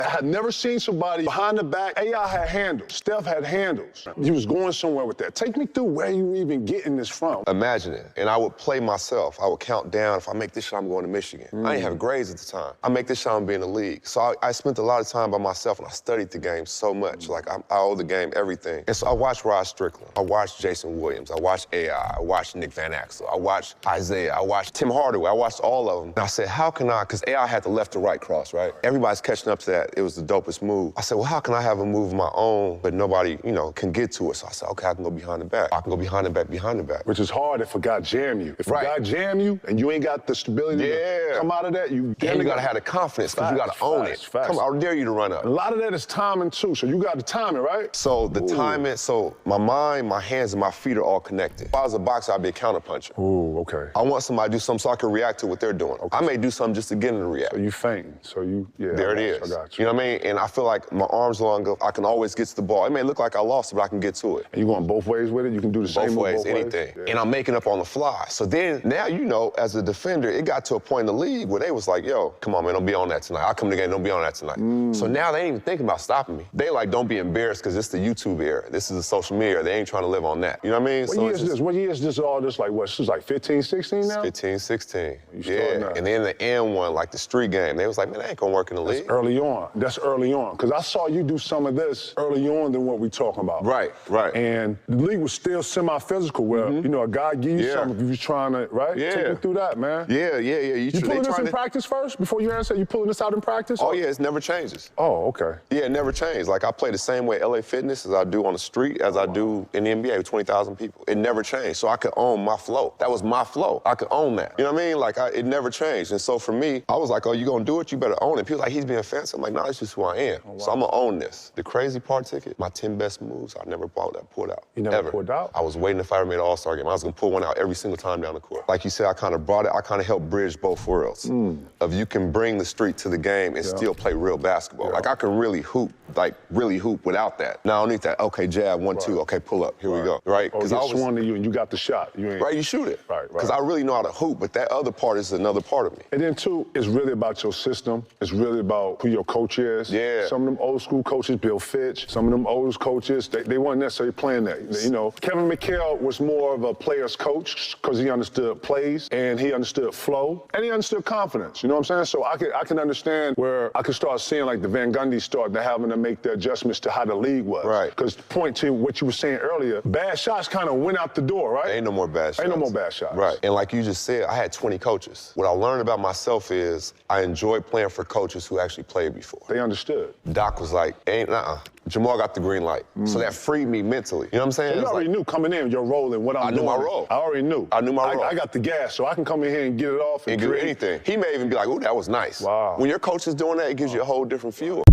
I had never seen somebody behind the back. AI had handles. Steph had handles. He was going somewhere with that. Take me through where you even getting this from. Imagine it. And I would play myself. I would count down. If I make this shot, I'm going to Michigan. I didn't have grades at the time. I make this shot, I'm being in the league. So I spent a lot of time by myself, and I studied the game so much. Like, I owe the game everything. And so I watched Rod Strickland. I watched Jason Williams. I watched AI. I watched Nick Van Axel. I watched Isaiah. I watched Tim Hardaway. I watched all of them. And I said, how can I, because AI had the left to right cross, right? Everybody's catching up to that. It was the dopest move. I said, well, how can I have a move of my own, but nobody, can get to it? So I said, okay, I can go behind the back. I can go behind the back, behind the back. Which is hard if a guy jam you. If a guy jam you and you ain't got the stability to come out of that, you gotta have the confidence, because you gotta own it. Come on, I dare you to run up. A lot of that is timing too, so you got the timing, right? So the timing, so my mind, my hands, and my feet are all connected. If I was a boxer, I'd be a counterpuncher. Ooh, okay. I want somebody to do something so I can react to what they're doing. Okay. I may do something just to get them to react. So you fainting, so you, There it is. I got you. You know what I mean? And I feel like my arms long enough, I can always get to the ball. It may look like I lost it, but I can get to it. And you going both ways with it? You can do the same move both ways? Anything. Yeah. And I'm making up on the fly. So then, now as a defender, it got to a point in the league where they was like, yo, come on, man, don't be on that tonight. I'll come to the game, don't be on that tonight. So now they ain't even thinking about stopping me. They like, don't be embarrassed, because it's the YouTube era. This is the social media era. They ain't trying to live on that. You know what I mean? What year is this all this, like, what, this is like 15, 16 now? 15, 16. Yeah, and then the end one, like the street game, they was like, man, that ain't gonna work in the league. That's early on. That's early on. Because I saw you do some of this early on than what we talking about. Right. And the league was still semi-physical where, a guy give you something if you was trying to, right? Yeah. Take me through that, man. Yeah. You pulling this in practice first? Before you answer, you pulling this out in practice? Oh, yeah, it never changes. Oh, okay. Yeah, it never changes. Like, I play the same way LA Fitness as I do on the street, as I do in the NBA with 20,000 people. It never changed. So I could own my flow. That was my flow. I could own that. You know what I mean? Like, it never changed. And so for me, I was like, oh, you gonna do it? You better own it. People like, he's being fancy. I'm like, no, that's just who I am. Oh, wow. So I'm gonna own this. The crazy part ticket, my 10 best moves, I never pulled out. You never pulled out? I was waiting if I ever made an All-Star game. I was gonna pull one out every single time down the court. Like you said, I kind of brought it, I kind of helped bridge both worlds. Of you can bring the street to the game and still play real basketball. Like, I can really hoop without that. Now I don't need that, okay, jab, 1, 2, okay, pull up, here we go, right? Because I was swung to you and you got the shot. Right, you shoot it. Right. Because I really know how to hoop, but that other part is another part of me. And then, too, it's really about your system. It's really about who your coach is. Yeah. Some of them old school coaches, Bill Fitch, some of them old coaches, they weren't necessarily playing that. Kevin McHale was more of a player's coach because he understood plays and he understood flow and he understood confidence. You know what I'm saying? So I can understand where I could start seeing, like, the Van Gundy start to having to make the adjustments to how the league was. Right. Because to point to what you were saying earlier, bad shots kind of went out the door, right? Ain't no more bad shots. Ain't no more bad shots. Right. And like you just said, I had 20 coaches. What I learned about myself is I enjoyed playing for coaches who actually played before. They understood. Doc was like, Jamal got the green light. So that freed me mentally. You know what I'm saying? So you already knew coming in your role and what I'm doing. I knew my role. I already knew. I knew my role. I got the gas, so I can come in here and get it off and do anything. He may even be like, ooh, that was nice. Wow. When your coach is doing that, it gives you a whole different feel.